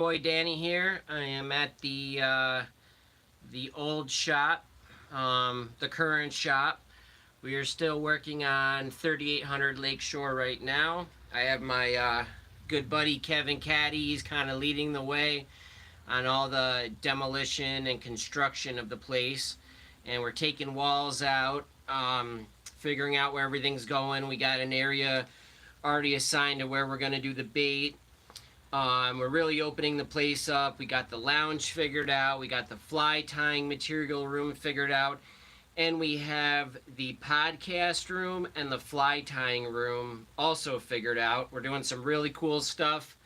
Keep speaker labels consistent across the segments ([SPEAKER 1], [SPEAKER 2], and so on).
[SPEAKER 1] Boy Danny here. I am at the old shop, the current shop. We are still working on 3800 Lakeshore right now. I have my good buddy Kevin Caddy. He's kind of leading the way on all the demolition and construction of the place, and we're taking walls out, figuring out where everything's going. We got an area already assigned to where we're going to do the bait. We're really opening the place up. We got the lounge figured out. We got the fly tying material room figured out. And we have the podcast room and the fly tying room also figured out. We're doing some really cool stuff.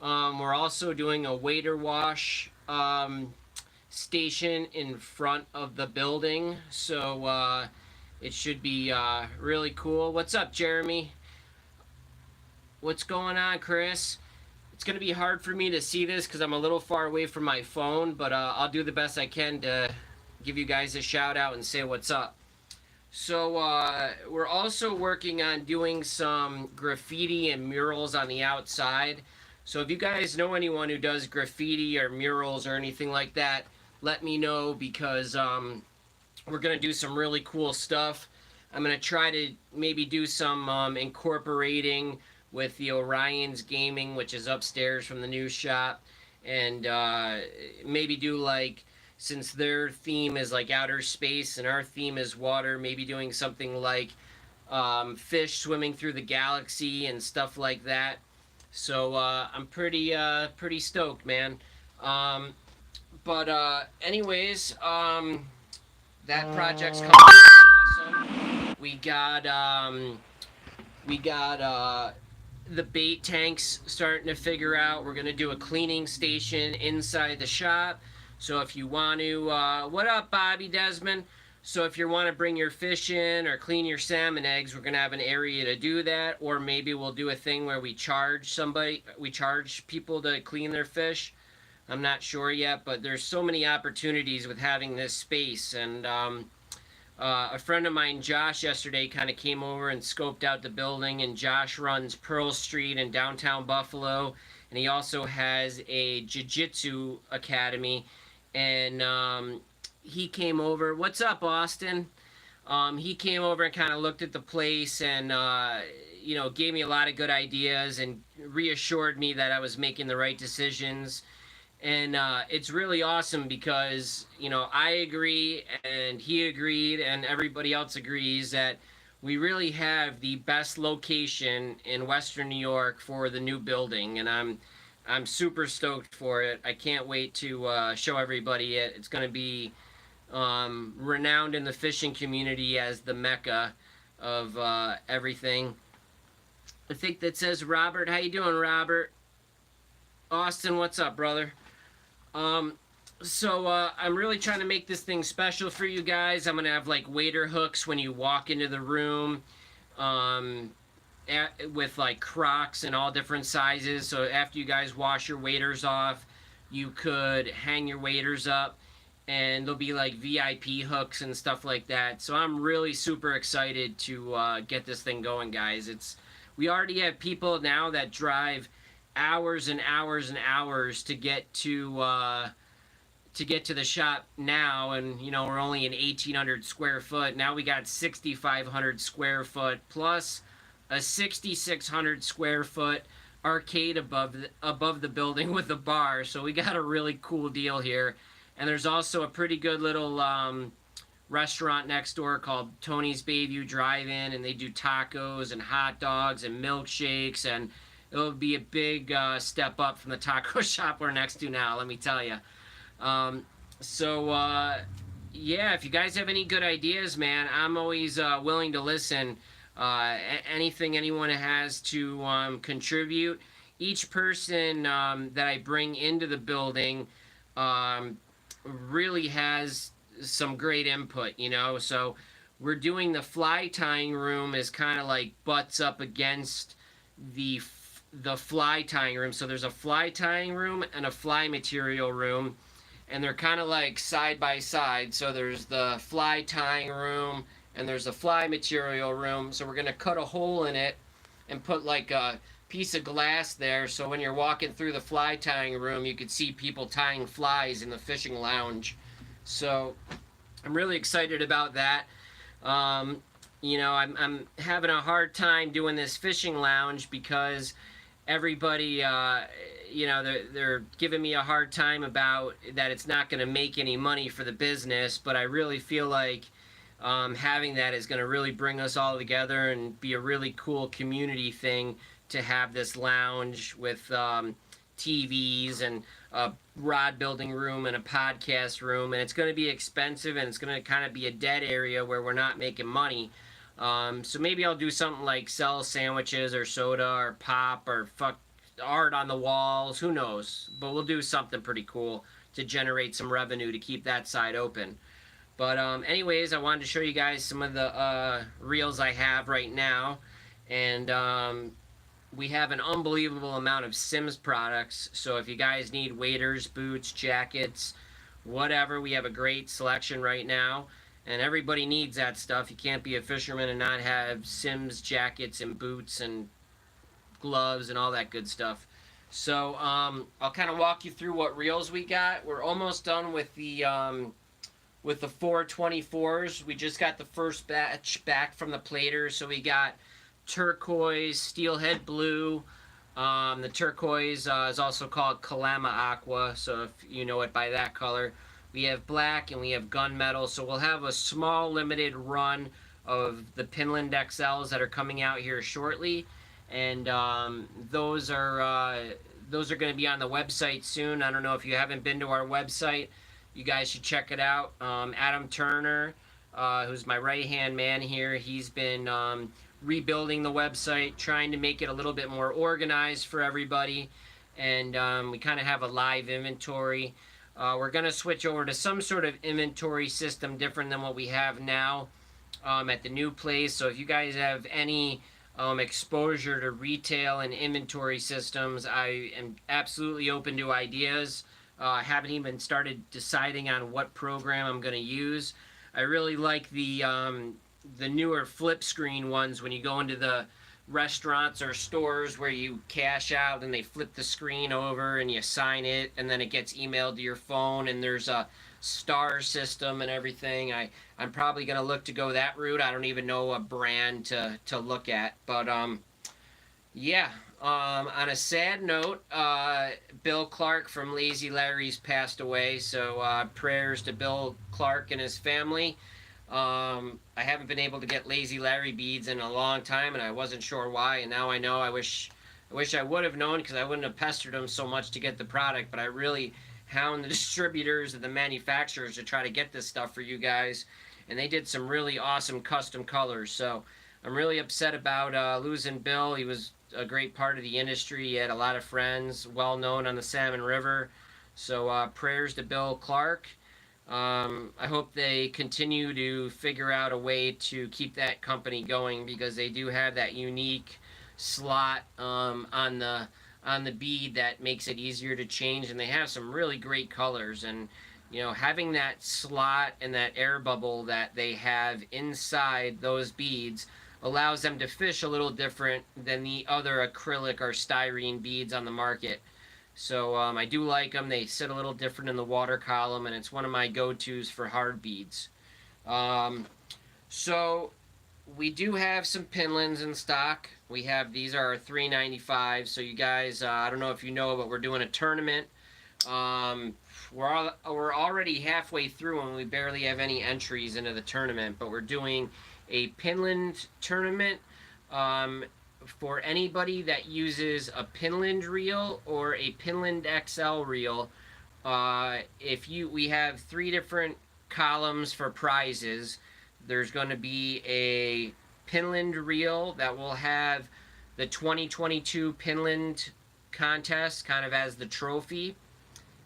[SPEAKER 1] We're also doing a waiter wash station in front of the building. So it should be really cool. What's up, Jeremy? What's going on, Chris? It's going to be hard for me to see this because I'm a little far away from my phone, but I'll do the best I can to give you guys a shout out and say what's up. So we're also working on doing some graffiti and murals on the outside. So if you guys know anyone who does graffiti or murals or anything like that, let me know because we're going to do some really cool stuff. I'm going to try to maybe do some incorporating with the Orion's Gaming, which is upstairs from the new shop, and maybe do like, since their theme is like outer space and our theme is water, maybe doing something like fish swimming through the galaxy and stuff like that. So I'm pretty stoked, man. But anyways, that project's coming awesome. We got the bait tanks starting to figure out. We're gonna do a cleaning station inside the shop. So if you want to, what up, Bobby Desmond? So if you want to bring your fish in or clean your salmon eggs, we're gonna have an area to do that. Or maybe we'll do a thing where we charge people to clean their fish. I'm not sure yet, but there's so many opportunities with having this space. And a friend of mine, Josh, yesterday kind of came over and scoped out the building, and Josh runs Pearl Street in downtown Buffalo, and he also has a jiu-jitsu academy, and he came over. What's up, Austin? He came over and kind of looked at the place and, gave me a lot of good ideas and reassured me that I was making the right decisions. And it's really awesome because, I agree and he agreed and everybody else agrees that we really have the best location in Western New York for the new building. And I'm super stoked for it. I can't wait to show everybody it. It's going to be renowned in the fishing community as the mecca of everything. I think that says Robert. How you doing, Robert? Austin, what's up, brother? So I'm really trying to make this thing special for you guys. I'm gonna have like waiter hooks when you walk into the room, with like Crocs in all different sizes. So after you guys wash your waders off, you could hang your waders up, and there'll be like VIP hooks and stuff like that. So I'm really super excited to get this thing going, guys. We already have people now that drive hours and hours and hours to get to the shop now, and we're only in 1,800 square foot. Now we got 6,500 square foot plus a 6,600 square foot arcade above the building with a bar. So we got a really cool deal here, and there's also a pretty good little restaurant next door called Tony's Bayview Drive-In, and they do tacos and hot dogs and milkshakes, and it'll be a big step up from the taco shop we're next to now, let me tell you. Yeah, if you guys have any good ideas, man, I'm always willing to listen. Anything anyone has to contribute. Each person that I bring into the building really has some great input, So we're doing the fly tying room is kind of like butts up against the fly tying room. So there's a fly tying room and a fly material room, and they're kind of like side by side. So there's the fly tying room and there's a fly material room. So we're going to cut a hole in it and put like a piece of glass there, so when you're walking through the fly tying room, you could see people tying flies in the fishing lounge. So I'm really excited about that. Um, I'm having a hard time doing this fishing lounge because everybody, they're giving me a hard time about that it's not going to make any money for the business, but I really feel like having that is going to really bring us all together and be a really cool community thing to have this lounge with TVs and a rod building room and a podcast room. And it's going to be expensive, and it's going to kind of be a dead area where we're not making money. So maybe I'll do something like sell sandwiches or soda or pop or art on the walls. Who knows? But we'll do something pretty cool to generate some revenue to keep that side open. But anyways, I wanted to show you guys some of the reels I have right now. And we have an unbelievable amount of Simms products. So if you guys need waders, boots, jackets, whatever, we have a great selection right now. And everybody needs that stuff. You can't be a fisherman and not have Simms jackets and boots and gloves and all that good stuff. So I'll kind of walk you through what reels we got. We're almost done with the 424s. We just got the first batch back from the platers. So we got turquoise, steelhead blue. The turquoise is also called Kalama Aqua, so if you know it by that color. We have black and we have gunmetal, so we'll have a small limited run of the Pinland XLs that are coming out here shortly, and those are going to be on the website soon. I don't know if you haven't been to our website, you guys should check it out. Adam Turner, who's my right-hand man here, he's been rebuilding the website, trying to make it a little bit more organized for everybody, and we kind of have a live inventory. We're going to switch over to some sort of inventory system different than what we have now at the new place. So if you guys have any exposure to retail and inventory systems, I am absolutely open to ideas. I haven't even started deciding on what program I'm going to use. I really like the newer flip screen ones when you go into the restaurants or stores where you cash out and they flip the screen over and you sign it and then it gets emailed to your phone and there's a star system and everything. I'm probably going to look to go that route. I don't even know a brand to look at. But yeah, on a sad note, Bill Clark from Lazy Larry's passed away, so prayers to Bill Clark and his family. I haven't been able to get Lazy Larry beads in a long time, and I wasn't sure why, and now I know. I wish I would have known, because I wouldn't have pestered him so much to get the product, but I really hound the distributors and the manufacturers to try to get this stuff for you guys, and they did some really awesome custom colors, so I'm really upset about losing Bill. He was a great part of the industry. He had a lot of friends, well known on the Salmon River, so prayers to Bill Clark. I hope they continue to figure out a way to keep that company going, because they do have that unique slot on the bead that makes it easier to change, and they have some really great colors. And having that slot and that air bubble that they have inside those beads allows them to fish a little different than the other acrylic or styrene beads on the market. So I do like them. They sit a little different in the water column, and it's one of my go-tos for hard beads. So we do have some Pinlands in stock. These are our $3.95. So you guys, I don't know if you know, but we're doing a tournament. We're already halfway through, and we barely have any entries into the tournament. But we're doing a Pinland tournament. For anybody that uses a Pinland reel or a Pinland XL reel, we have 3 different columns for prizes. There's going to be a Pinland reel that will have the 2022 Pinland contest kind of as the trophy,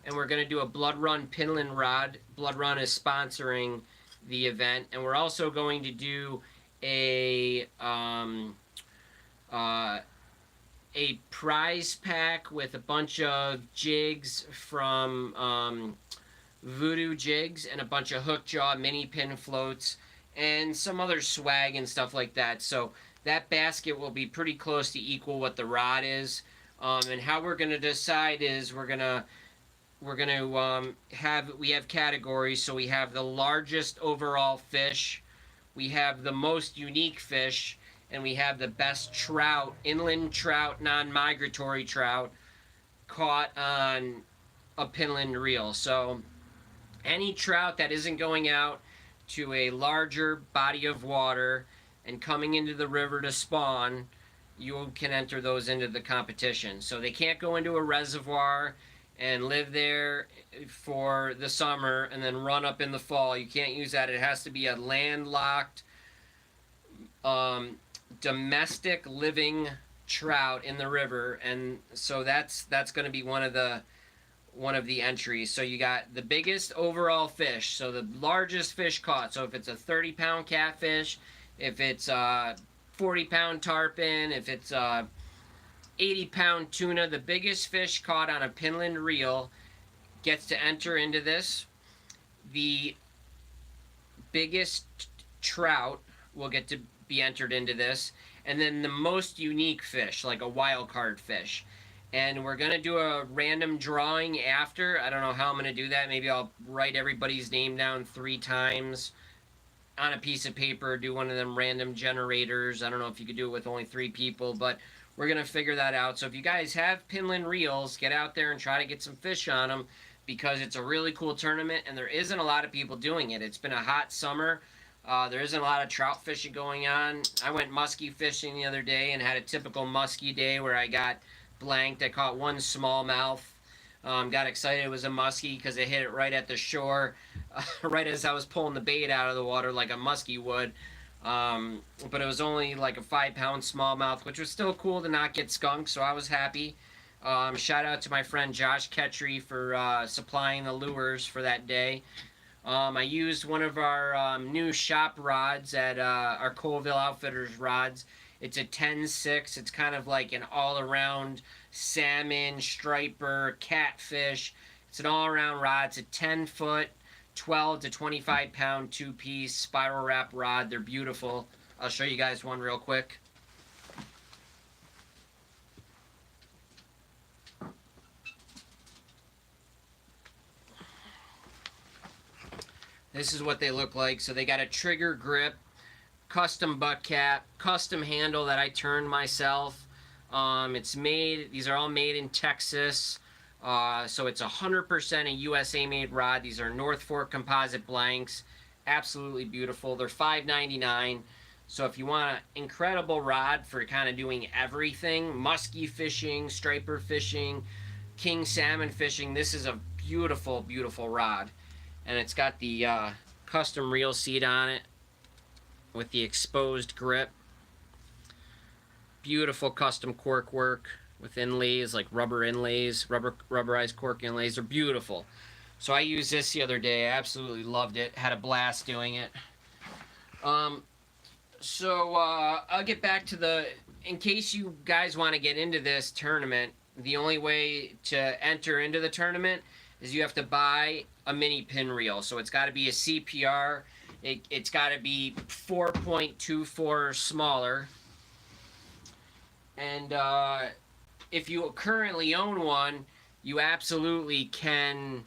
[SPEAKER 1] and we're going to do a Blood Run Pinland rod. Blood Run is sponsoring the event, and we're also going to do a prize pack with a bunch of jigs from Voodoo Jigs and a bunch of hook jaw mini pin floats and some other swag and stuff like that. So that basket will be pretty close to equal what the rod is. And how we're going to decide is we have categories. So we have the largest overall fish, we have the most unique fish, and we have the best trout, inland trout, non-migratory trout caught on a Pinland reel. So any trout that isn't going out to a larger body of water and coming into the river to spawn, you can enter those into the competition. So they can't go into a reservoir and live there for the summer and then run up in the fall. You can't use that. It has to be a landlocked, domestic living trout in the river, and so that's going to be one of the entries. So you got the biggest overall fish, so the largest fish caught. So if it's a 30-pound catfish, if it's a 40-pound tarpon, if it's a 80-pound tuna, the biggest fish caught on a Pinland reel gets to enter into this. The biggest trout will get to be entered into this, and then the most unique fish, like a wild card fish. And we're going to do a random drawing after. I don't know how I'm going to do that. Maybe I'll write everybody's name down 3 times on a piece of paper, do one of them random generators. I don't know if you could do it with only 3 people, but we're going to figure that out. So if you guys have Pinland reels, get out there and try to get some fish on them, because it's a really cool tournament, and there isn't a lot of people doing it. It's been a hot summer. There isn't a lot of trout fishing going on. I went muskie fishing the other day and had a typical muskie day where I got blanked. I caught one smallmouth. Got excited it was a muskie because it hit it right at the shore, right as I was pulling the bait out of the water like a muskie would. But it was only like a 5-pound smallmouth, which was still cool to not get skunked, so I was happy. Shout out to my friend Josh Ketry for supplying the lures for that day. I used one of our new shop rods at our Colville Outfitters rods. It's a 10-6. It's kind of like an all-around salmon, striper, catfish. It's an all-around rod. It's a 10-foot, 12 to 25-pound 2-piece spiral wrap rod. They're beautiful. I'll show you guys one real quick. This is what they look like. So they got a trigger grip, custom butt cap, custom handle that I turned myself. These are all made in Texas. So it's 100% a USA made rod. These are North Fork composite blanks. Absolutely beautiful. They're $5.99. So if you want an incredible rod for kind of doing everything, muskie fishing, striper fishing, king salmon fishing, this is a beautiful, beautiful rod. And it's got the custom reel seat on it with the exposed grip. Beautiful custom cork work with inlays, like rubber inlays, rubberized cork inlays. They're beautiful. So I used this the other day. I absolutely loved it. Had a blast doing it. So I'll get back to in case you guys want to get into this tournament, the only way to enter into the tournament is you have to buy a mini pin reel. So it's got to be a CPR. It's got to be 4.24 smaller. And if you currently own one, you absolutely can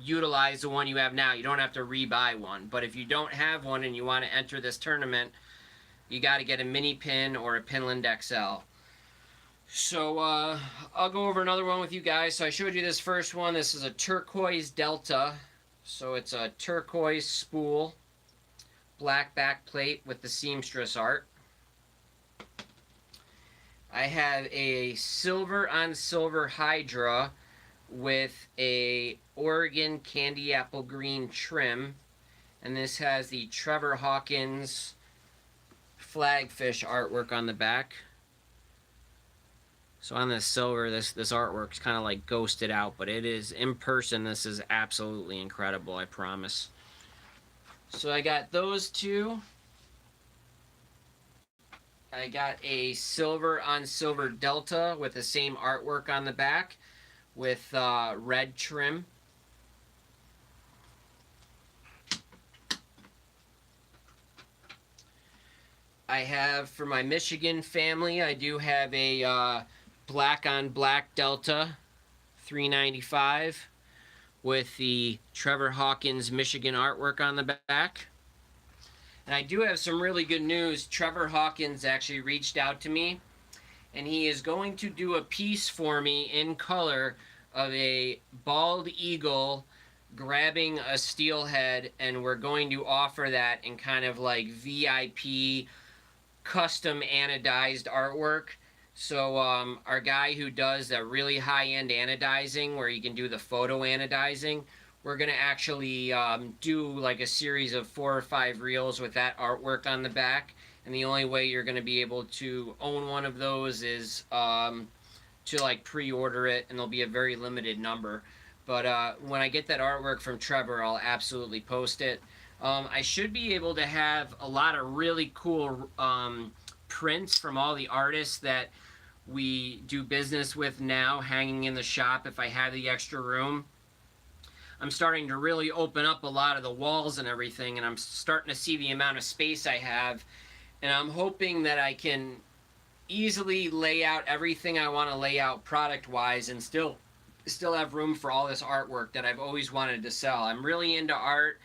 [SPEAKER 1] utilize the one you have now. You don't have to rebuy one. But if you don't have one and you want to enter this tournament, you got to get a mini pin or a Pinland XL. So I'll go over another one with you guys. So I showed you this first one. This is a turquoise Delta. So it's a turquoise spool, black back plate with the seamstress art. I have a silver on silver Hydra with a Oregon candy apple green trim. And this has the Trevor Hawkins flagfish artwork on the back. So on this silver, this artwork's kind of like ghosted out, but it is, in person, this is absolutely incredible, I promise. So I got those two. I got a silver on silver Delta with the same artwork on the back with red trim. I have for my Michigan family, I do have a black on black Delta 395 with the Trevor Hawkins Michigan artwork on the back. And I do have some really good news. Trevor Hawkins actually reached out to me, and he is going to do a piece for me in color of a bald eagle grabbing a steelhead, and we're going to offer that in kind of like VIP custom anodized artwork. So our guy who does that really high-end anodizing, where you can do the photo anodizing, we're going to actually do like a series of 4 or 5 reels with that artwork on the back. And the only way you're going to be able to own one of those is to like pre-order it, and there'll be a very limited number. But when I get that artwork from Trevor, I'll absolutely post it. I should be able to have a lot of really cool prints from all the artists that we do business with now hanging in the shop if I have the extra room. I'm starting to really open up a lot of the walls and everything, and I'm starting to see the amount of space I have, and I'm hoping that I can easily lay out everything I want to lay out product-wise and still have room for all this artwork that I've always wanted to sell. I'm really into art.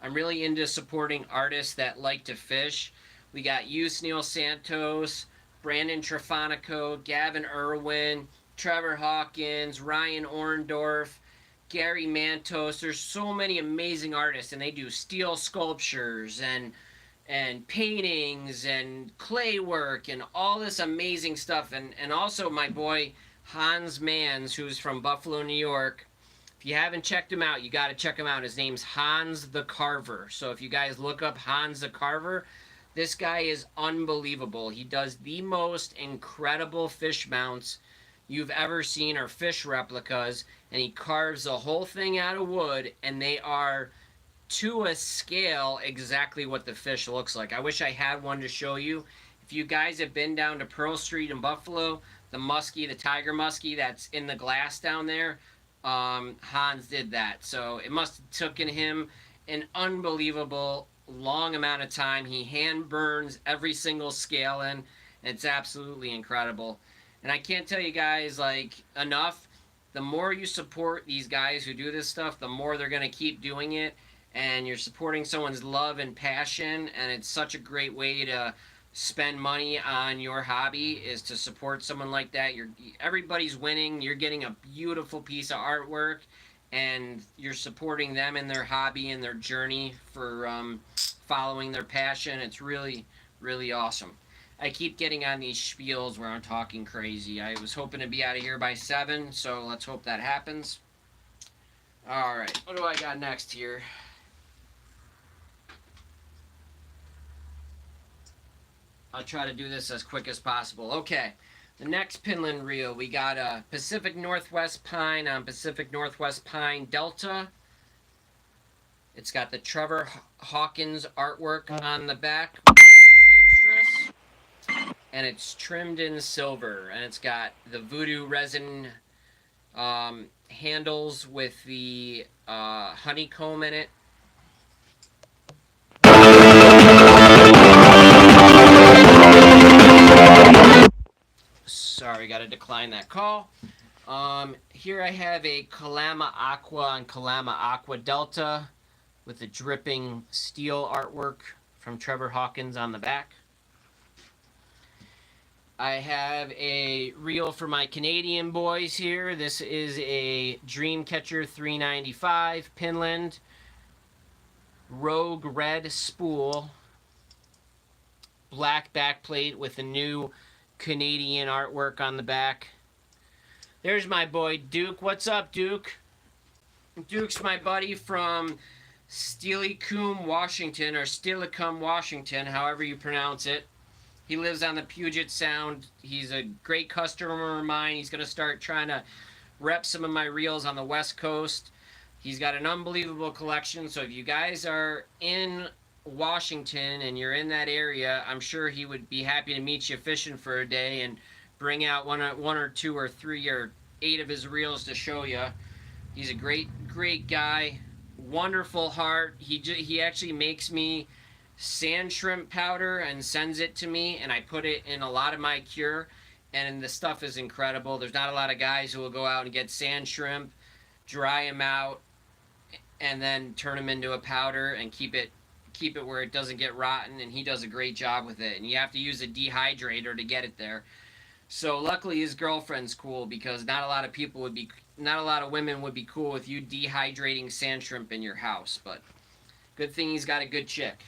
[SPEAKER 1] I'm really into supporting artists that like to fish. We got Neil Santos, Brandon Trefonico, Gavin Irwin, Trevor Hawkins, Ryan Orndorff, Gary Mantos. There's so many amazing artists, and they do steel sculptures and paintings and clay work and all this amazing stuff. And also my boy Hans Mans, who's from Buffalo, New York. If you haven't checked him out, you got to check him out. His name's Hans the Carver. So if you guys look up Hans the Carver, this guy is unbelievable. He does the most incredible fish mounts you've ever seen, or fish replicas, and he carves the whole thing out of wood, and they are to a scale exactly what the fish looks like. I wish I had one to show you. If you guys have been down to Pearl Street in Buffalo, the muskie, the tiger muskie that's in the glass down there, Hans did that. So it must have taken him an unbelievable long amount of time. He hand burns every single scale in. It's absolutely incredible. And I can't tell you guys like enough. The more you support these guys who do this stuff, the more they're going to keep doing it. And you're supporting someone's love and passion, and it's such a great way to spend money on your hobby, is to support someone like that. Everybody's winning. You're getting a beautiful piece of artwork, and you're supporting them in their hobby and their journey for following their passion. It's really, really awesome. I keep getting on these spiels where I'm talking crazy. I was hoping to be out of here by 7, so let's hope that happens. All right, what do I got next here? I'll try to do this as quick as possible. Okay, the next Pinland reel, we got a Pacific Northwest Pine on Pacific Northwest Pine Delta. It's got the Trevor Hawkins artwork on the back, and it's trimmed in silver, and it's got the voodoo resin handles with the honeycomb in it. Sorry, got to decline that call. Here I have a Kalama Aqua on Kalama Aqua Delta with the dripping steel artwork from Trevor Hawkins on the back. I have a reel for my Canadian boys here. This is a Dreamcatcher 395 Pinland Rogue Red Spool, black backplate with a new Canadian artwork on the back. There's my boy Duke. What's up, Duke? Duke's my buddy from Steilacoom, Washington, or Steilacoom, Washington, however you pronounce it. He lives on the Puget Sound. He's a great customer of mine. He's going to start trying to rep some of my reels on the West Coast. He's got an unbelievable collection, so if you guys are in Washington and you're in that area, I'm sure he would be happy to meet you fishing for a day and bring out one or 2 or 3 or 8 of his reels to show you. He's a great guy, wonderful heart. He actually makes me sand shrimp powder and sends it to me, and I put it in a lot of my cure, and the stuff is incredible. There's not a lot of guys who will go out and get sand shrimp, dry them out, and then turn them into a powder and keep it where it doesn't get rotten, and he does a great job with it. And you have to use a dehydrator to get it there. So luckily his girlfriend's cool, because not a lot of women would be cool with you dehydrating sand shrimp in your house, but good thing he's got a good chick.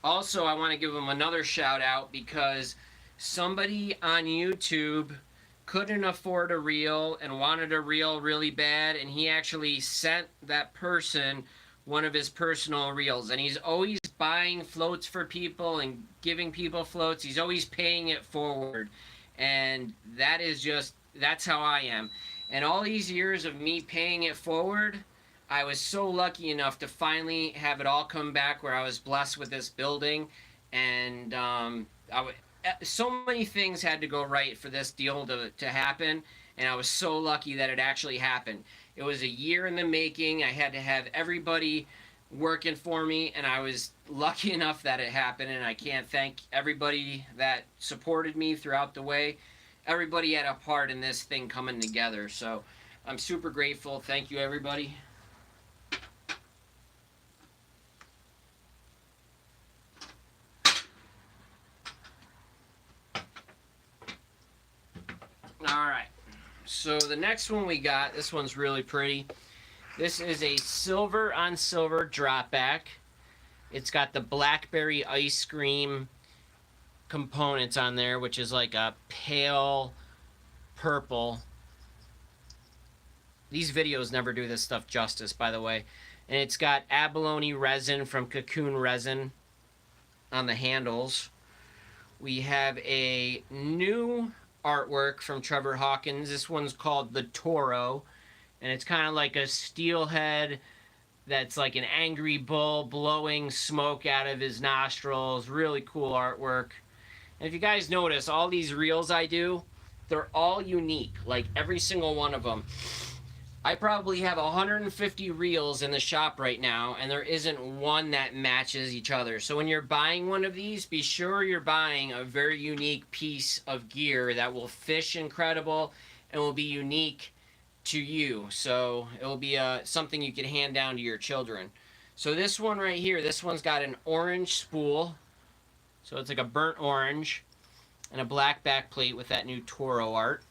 [SPEAKER 1] Also, I want to give him another shout out because somebody on YouTube couldn't afford a reel and wanted a reel really bad, and he actually sent that person one of his personal reels. And he's always buying floats for people and giving people floats. He's always paying it forward, and that's how I am. And all these years of me paying it forward, I was so lucky enough to finally have it all come back, where I was blessed with this building, and so many things had to go right for this deal to happen, and I was so lucky that it actually happened. It was a year in the making. I had to have everybody working for me, and I was lucky enough that it happened, and I can't thank everybody that supported me throughout the way. Everybody had a part in this thing coming together, so I'm super grateful. Thank you, everybody. Alright, so the next one we got, this one's really pretty. This is a silver on silver drop back. It's got the blackberry ice cream components on there, which is like a pale purple. These videos never do this stuff justice, by the way. And it's got abalone resin from Cocoon Resin on the handles. We have a new artwork from Trevor Hawkins. This one's called the Toro, and it's kind of like a steelhead that's like an angry bull blowing smoke out of his nostrils. Really cool artwork. And if you guys notice, all these reels I do, they're all unique, like every single one of them. I probably have 150 reels in the shop right now, and there isn't one that matches each other. So when you're buying one of these, be sure you're buying a very unique piece of gear that will fish incredible and will be unique to you. So it will be something you can hand down to your children. So this one right here, this one's got an orange spool. So it's like a burnt orange and a black back plate with that new Toro art.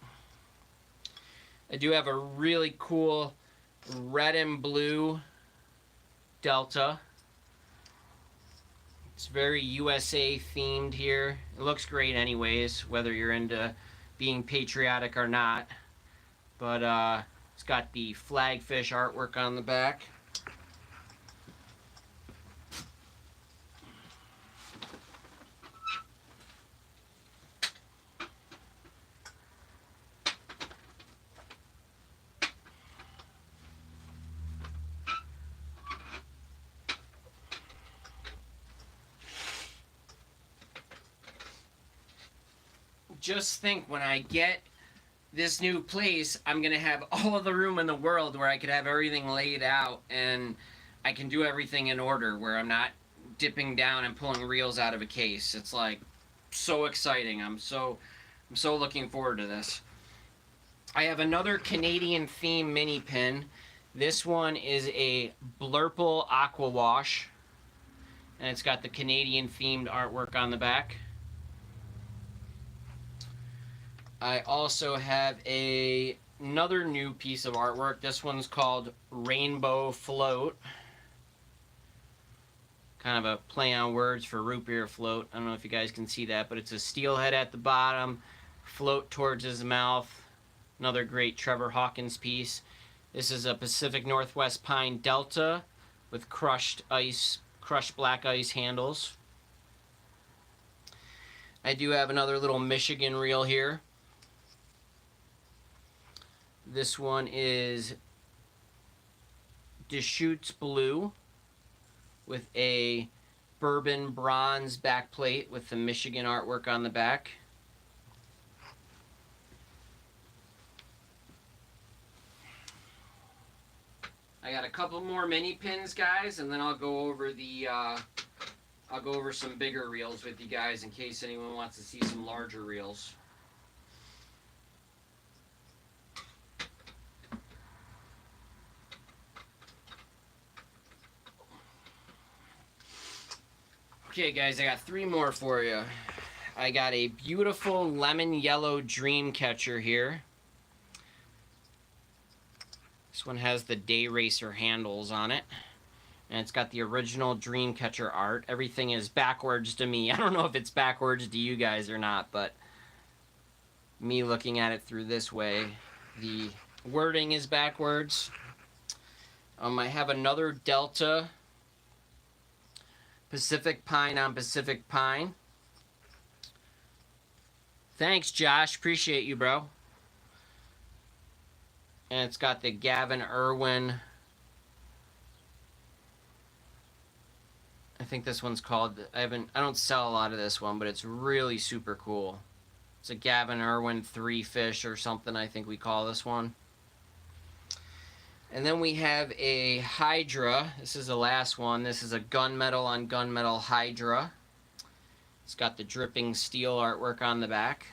[SPEAKER 1] I do have a really cool red and blue Delta. It's very USA themed here. It looks great anyways, whether you're into being patriotic or not. But it's got the flagfish artwork on the back. Just think, when I get this new place, I'm going to have all of the room in the world where I could have everything laid out, and I can do everything in order, where I'm not dipping down and pulling reels out of a case. It's like so exciting. I'm so looking forward to this. I have another Canadian theme mini pin. This one is a Blurple Aqua Wash, and it's got the Canadian themed artwork on the back. I also have another new piece of artwork. This one's called Rainbow Float. Kind of a play on words for root beer float. I don't know if you guys can see that, but it's a steelhead at the bottom, float towards his mouth. Another great Trevor Hawkins piece. This is a Pacific Northwest Pine Delta with crushed black ice handles. I do have another little Michigan reel here. This one is Deschutes Blue with a bourbon bronze back plate with the Michigan artwork on the back. I got a couple more mini pins, guys, and then I'll go over the I'll go over some bigger reels with you guys in case anyone wants to see some larger reels. Okay, guys, I got 3 more for you. I got a beautiful lemon yellow dream catcher here. This one has the Day Racer handles on it. And it's got the original Dreamcatcher art. Everything is backwards to me. I don't know if it's backwards to you guys or not, but me looking at it through this way, the wording is backwards. I have another Delta Pacific Pine on Pacific Pine. Thanks, Josh. Appreciate you, bro. And it's got the Gavin Irwin. I think this one's called, I don't sell a lot of this one, but it's really super cool. It's a Gavin Irwin 3 fish or something, I think we call this one. And then we have a Hydra. This is the last one. This is a gunmetal on gunmetal Hydra. It's got the dripping steel artwork on the back.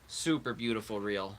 [SPEAKER 1] Super beautiful reel.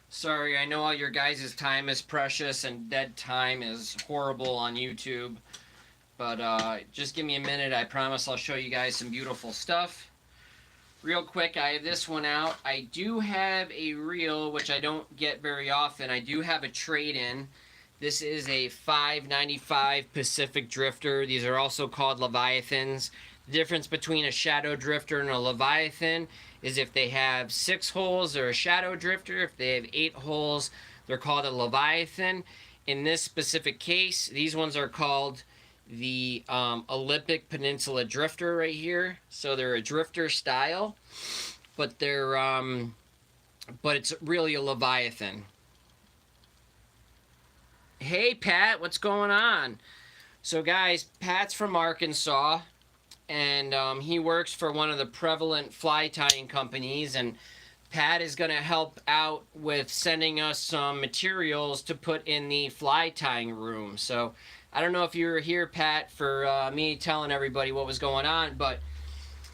[SPEAKER 1] Sorry, I know all your guys' time is precious and dead time is horrible on YouTube. But just give me a minute. I promise I'll show you guys some beautiful stuff. Real quick, I have this one out. I do have a reel, which I don't get very often. I do have a trade-in. This is a $5.95 Pacific Drifter. These are also called Leviathans. The difference between a shadow drifter and a Leviathan is if they have 6 holes, they're a shadow drifter. If they have 8 holes, they're called a Leviathan. In this specific case, these ones are called the Olympic Peninsula Drifter right here. So they're a drifter style, but they're but it's really a Leviathan. Hey Pat, what's going on? So guys, Pat's from Arkansas, and he works for one of the prevalent fly tying companies, and Pat is going to help out with sending us some materials to put in the fly tying room. So I don't know if you were here, Pat, for me telling everybody what was going on, but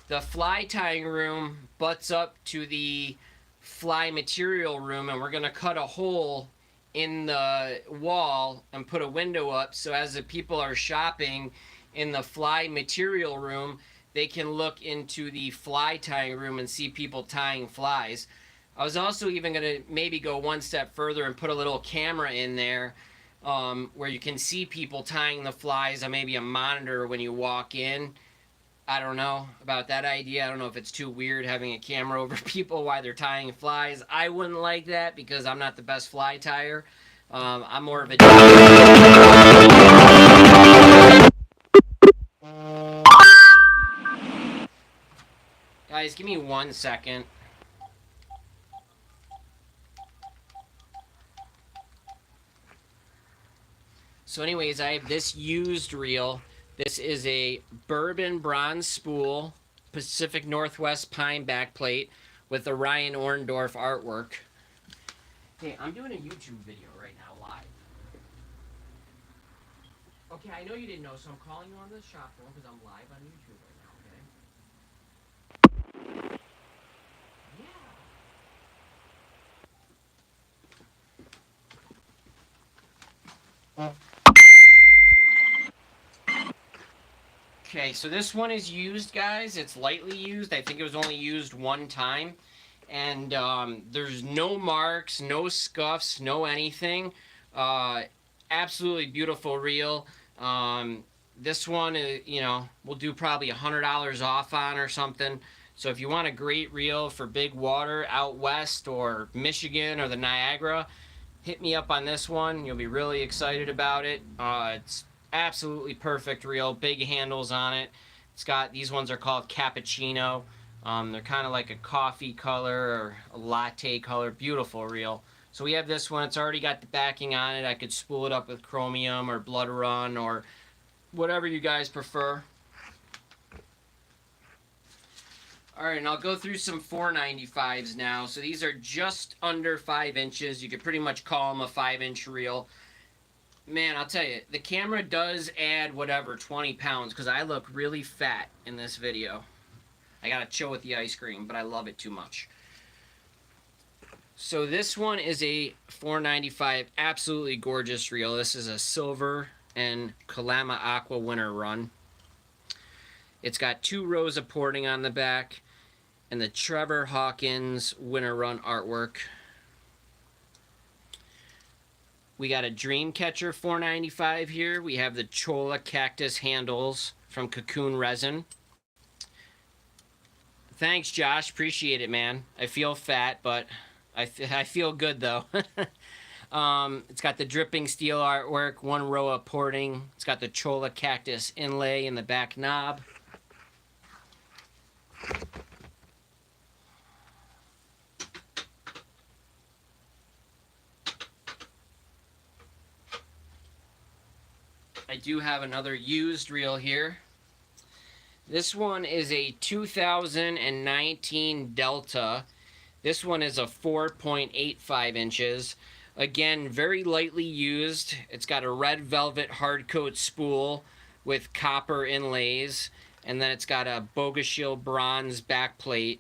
[SPEAKER 1] the fly tying room butts up to the fly material room, and we're going to cut a hole in the wall and put a window up, so as the people are shopping in the fly material room, they can look into the fly tying room and see people tying flies. I was also even going to maybe go one step further and put a little camera in there where you can see people tying the flies on maybe a monitor when you walk in. I don't know about that idea. I don't know if it's too weird having a camera over people while they're tying flies. I wouldn't like that because I'm not the best fly tyer. I'm more of a... Guys, give me 1 second. So anyways, I have this used reel. This is a bourbon bronze spool Pacific Northwest pine backplate with the Ryan Orndorff artwork. Hey, I'm doing a YouTube video right now, live. Okay, I know you didn't know, so I'm calling you on the shop phone because I'm live on YouTube right now, okay? Yeah. Okay, so this one is used, guys. It's lightly used. I think it was only used 1 time. And there's no marks, no scuffs, no anything. Absolutely beautiful reel. This one, you know, we'll do probably $100 off on or something. So if you want a great reel for big water out west or Michigan or the Niagara, hit me up on this one. You'll be really excited about it. It's absolutely perfect reel. Big handles on it. It's got, these ones are called cappuccino. They're kind of like a coffee color or a latte color. Beautiful reel. So we have this one. It's already got the backing on it. I could spool it up with chromium or blood run or whatever you guys prefer. Alright, and I'll go through some 495s now. So these are just under 5 inches. You could pretty much call them a 5-inch reel. Man, I'll tell you, the camera does add whatever, 20 pounds, because I look really fat in this video. I gotta chill with the ice cream, but I love it too much. So this one is a 495, absolutely gorgeous reel. This is a silver and Kalama Aqua Winter Run. It's got 2 rows of porting on the back and the Trevor Hawkins Winter Run artwork. We got a Dreamcatcher 495 here. We have the Cholla cactus handles from Cocoon Resin. Thanks, Josh. Appreciate it, man. I feel fat, but I feel good, though. It's got the dripping steel artwork, 1 row of porting. It's got the Cholla cactus inlay in the back knob. I do have another used reel here. This one is a 2019 Delta. This one is a 4.85 inches. Again, very lightly used. It's got a red velvet hard coat spool with copper inlays. And then it's got a Bogashiel bronze backplate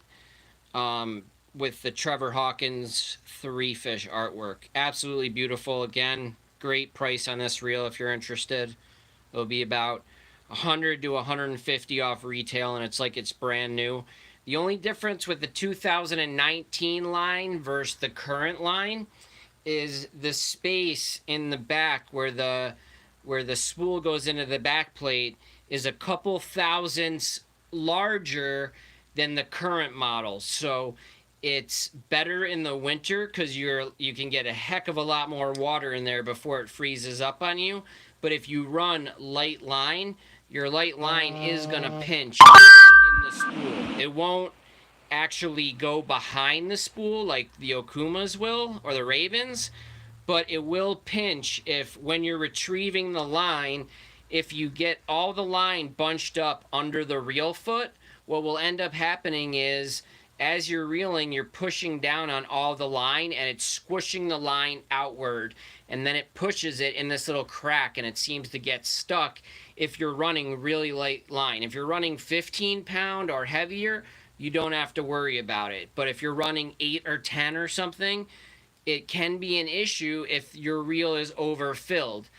[SPEAKER 1] with the Trevor Hawkins 3 fish artwork. Absolutely beautiful. Again, great price on this reel if you're interested. It'll be about 100 to 150 off retail, and it's like it's brand new. The only difference with the 2019 line versus the current line is the space in the back where the spool goes into the back plate is a couple thousandths larger than the current model. So it's better in the winter because you can get a heck of a lot more water in there before it freezes up on you. But if you run light line, your light line is going to pinch in the spool. It won't actually go behind the spool like the Okumas will or the Ravens, but it will pinch if when you're retrieving the line, if you get all the line bunched up under the reel foot, what will end up happening is as you're reeling, you're pushing down on all the line and it's squishing the line outward, and then it pushes it in this little crack and it seems to get stuck if you're running really light line. If you're running 15 pound or heavier, you don't have to worry about it. But if you're running 8 or 10 or something, it can be an issue if your reel is overfilled.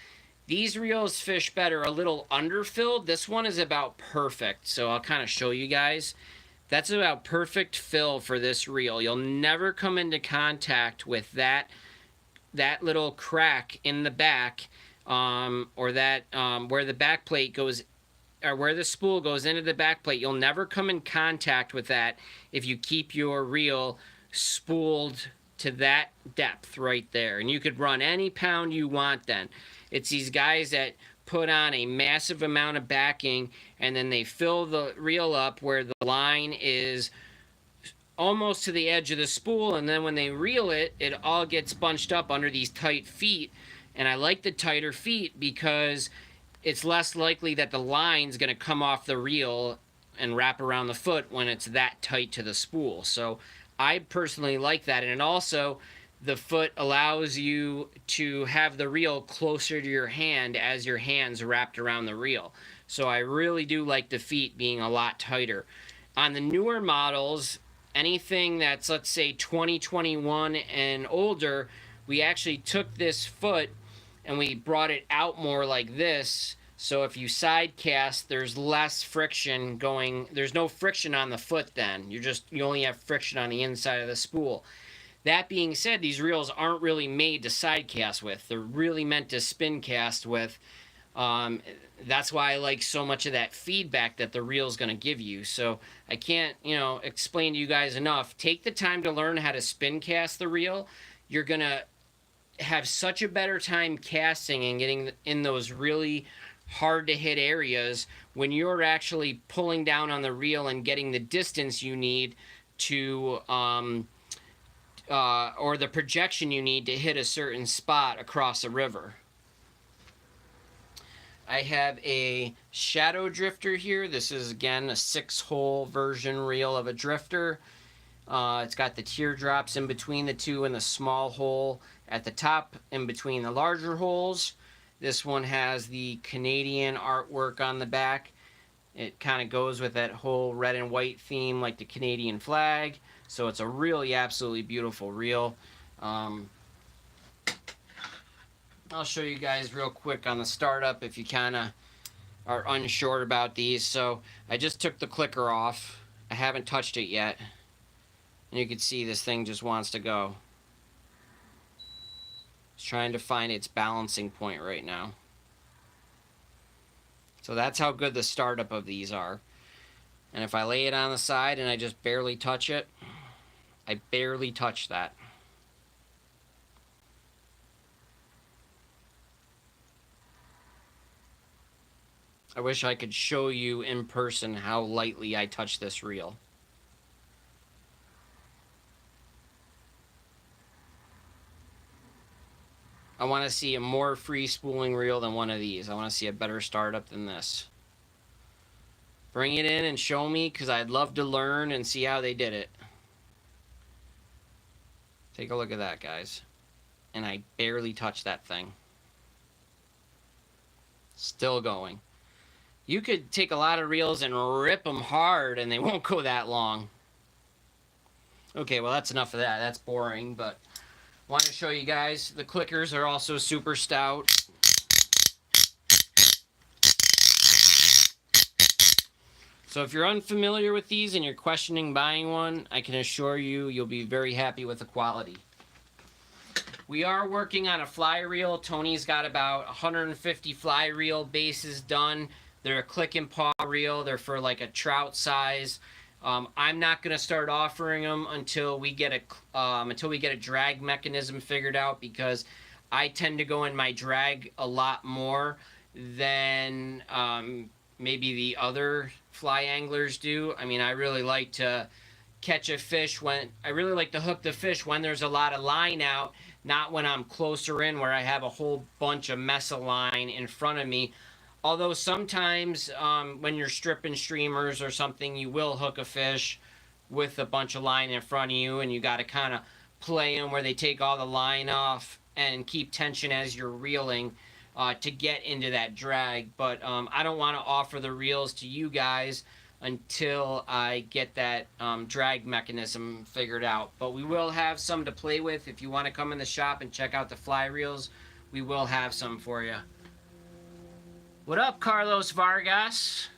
[SPEAKER 1] These reels fish better a little underfilled. This one is about perfect, so I'll kind of show you guys. That's about perfect fill for this reel. You'll never come into contact with that little crack in the back, or that where the back plate goes, or where the spool goes into the back plate. You'll never come in contact with that if you keep your reel spooled to that depth right there. And you could run any pound you want then. It's these guys that put on a massive amount of backing and then they fill the reel up where the line is almost to the edge of the spool, and then when they reel it, it all gets bunched up under these tight feet. And I like the tighter feet because it's less likely that the line's going to come off the reel and wrap around the foot when it's that tight to the spool. So I personally like that. And also the foot allows you to have the reel closer to your hand as your hand's wrapped around the reel. So I really do like the feet being a lot tighter. On the newer models, anything that's, let's say, 2021 and older, we actually took this foot and we brought it out more like this. So if you side cast, there's less friction going. There's no friction on the foot then. You only have friction on the inside of the spool. That being said, these reels aren't really made to side cast with. They're really meant to spin cast with. That's why I like so much of that feedback that the reel's going to give you. So I can't, explain to you guys enough. Take the time to learn how to spin cast the reel. You're going to have such a better time casting and getting in those really hard to hit areas when you're actually pulling down on the reel and getting the distance you need to or the projection you need to hit a certain spot across a river. I have a shadow drifter here. This is again a 6-hole version reel of a drifter. It's got the teardrops in between the two and the small hole at the top in between the larger holes. This one has the Canadian artwork on the back. It kind of goes with that whole red and white theme like the Canadian flag. So it's a really absolutely beautiful reel. I'll show you guys real quick on the startup if you kind of are unsure about these. So I just took the clicker off. I haven't touched it yet. And you can see this thing just wants to go. It's trying to find its balancing point right now. So that's how good the startup of these are. And if I lay it on the side and I just barely touch it, I barely touch that. I wish I could show you in person how lightly I touch this reel. I want to see a more free spooling reel than one of these. I want to see a better startup than this. Bring it in and show me, because I'd love to learn and see how they did it. Take a look at that, guys. And I barely touched that thing. Still going. You could take a lot of reels and rip them hard and they won't go that long. Okay, well that's enough of that. That's boring, but I want to show you guys. The clickers are also super stout. So if you're unfamiliar with these and you're questioning buying one, I can assure you you'll be very happy with the quality. We are working on a fly reel. Tony's got about 150 fly reel bases done. They're a click and paw reel. They're for like a trout size. I'm not going to start offering them until we get a drag mechanism figured out, because I tend to go in my drag a lot more than maybe the other fly anglers do. I mean, I really like to catch a fish I really like to hook the fish when there's a lot of line out, not when I'm closer in where I have a whole bunch of mess of line in front of me. Although sometimes when you're stripping streamers or something, you will hook a fish with a bunch of line in front of you, and you got to kind of play them where they take all the line off and keep tension as you're reeling to get into that drag. But I don't want to offer the reels to you guys until I get that drag mechanism figured out. But we will have some to play with. If you want to come in the shop and check out the fly reels, we will have some for you. What up, Carlos Vargas?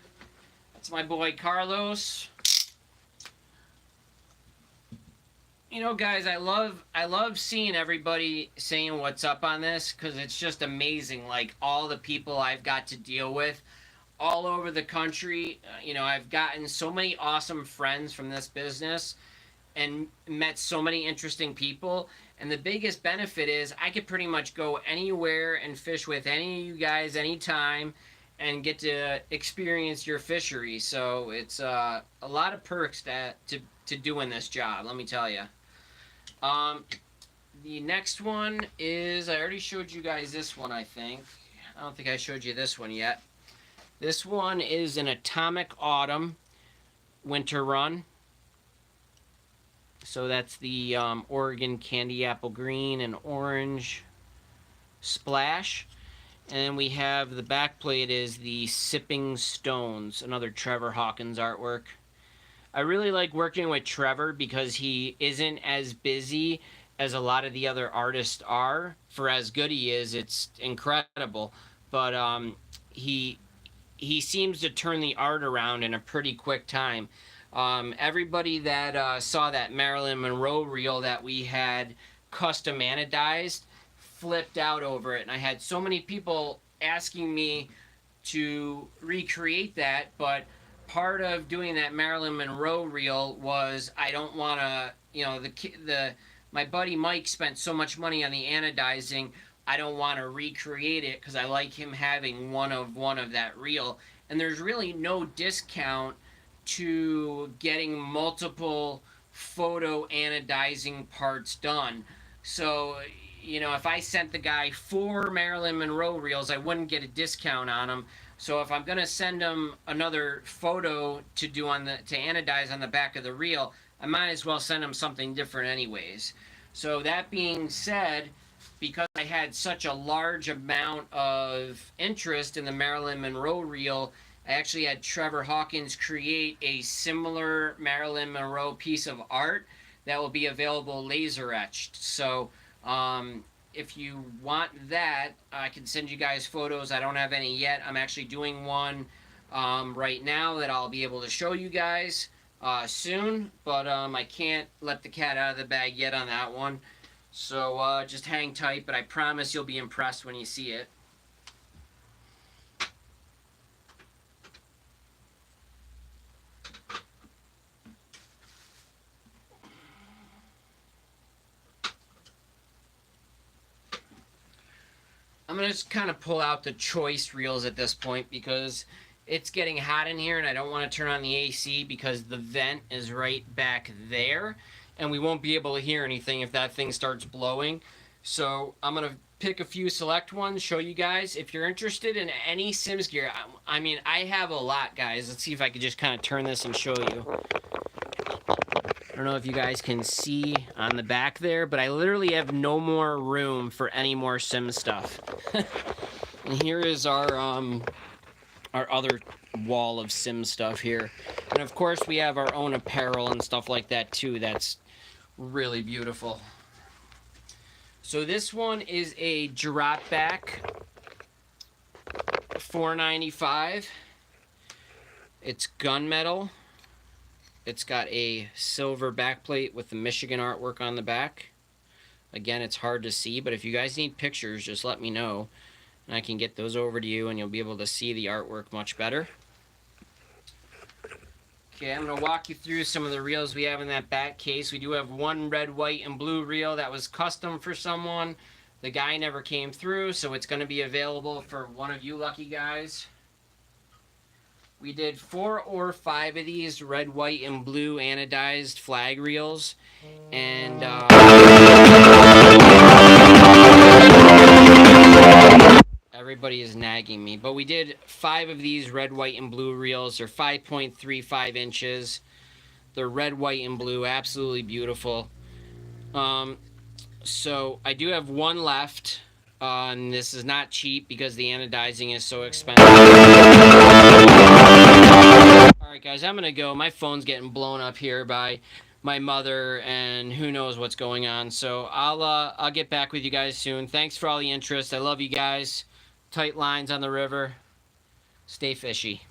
[SPEAKER 1] That's my boy Carlos. You know, guys, I love seeing everybody saying what's up on this, because it's just amazing. Like, all the people I've got to deal with all over the country. You know, I've gotten so many awesome friends from this business and met so many interesting people. And the biggest benefit is I could pretty much go anywhere and fish with any of you guys anytime and get to experience your fishery. So it's a lot of perks to doing this job, let me tell you. The next one is, I already showed you guys this one, I think. I don't think I showed you this one yet. This one is an Atomic Autumn winter run. So that's the Oregon Candy Apple Green and Orange Splash. And then we have the back plate is the Sipping Stones, another Trevor Hawkins artwork. I really like working with Trevor because he isn't as busy as a lot of the other artists are. For as good he is, it's incredible. But he seems to turn the art around in a pretty quick time. Everybody that saw that Marilyn Monroe reel that we had custom anodized flipped out over it, and I had so many people asking me to recreate that. But part of doing that Marilyn Monroe reel was I don't want to, you know, my buddy Mike spent so much money on the anodizing, I don't want to recreate it because I like him having one of that reel. And there's really no discount to getting multiple photo anodizing parts done. So, if I sent the guy 4 Marilyn Monroe reels, I wouldn't get a discount on them. So if I'm gonna send him another photo to anodize on the back of the reel, I might as well send him something different anyways. So that being said, because I had such a large amount of interest in the Marilyn Monroe reel, I actually had Trevor Hawkins create a similar Marilyn Monroe piece of art that will be available laser etched. So if you want that, I can send you guys photos. I don't have any yet. I'm actually doing one right now that I'll be able to show you guys soon, but I can't let the cat out of the bag yet on that one. So just hang tight, but I promise you'll be impressed when you see it. I'm going to just kind of pull out the choice reels at this point because it's getting hot in here and I don't want to turn on the AC because the vent is right back there and we won't be able to hear anything if that thing starts blowing. So I'm going to pick a few select ones, show you guys. If you're interested in any Sims gear, I mean, I have a lot, guys. Let's see if I could just kind of turn this and show you. I don't know if you guys can see on the back there, but I literally have no more room for any more Sim stuff. And here is our other wall of Sim stuff here. And of course we have our own apparel and stuff like that too. That's really beautiful. So this one is a drop back $4.95. It's gunmetal. It's got a silver backplate with the Michigan artwork on the back. Again, it's hard to see, but if you guys need pictures, just let me know. And I can get those over to you, and you'll be able to see the artwork much better. Okay, I'm going to walk you through some of the reels we have in that back case. We do have one red, white, and blue reel that was custom for someone. The guy never came through, so it's going to be available for one of you lucky guys. We did 4 or 5 of these red, white, and blue anodized flag reels. And everybody is nagging me. But we did 5 of these red, white, and blue reels. They're 5.35 inches. They're red, white, and blue. Absolutely beautiful. So I do have one left. And this is not cheap because the anodizing is so expensive. Alright guys, I'm gonna go. My phone's getting blown up here by my mother and who knows what's going on. So I'll get back with you guys soon. Thanks for all the interest. I love you guys. Tight lines on the river. Stay fishy.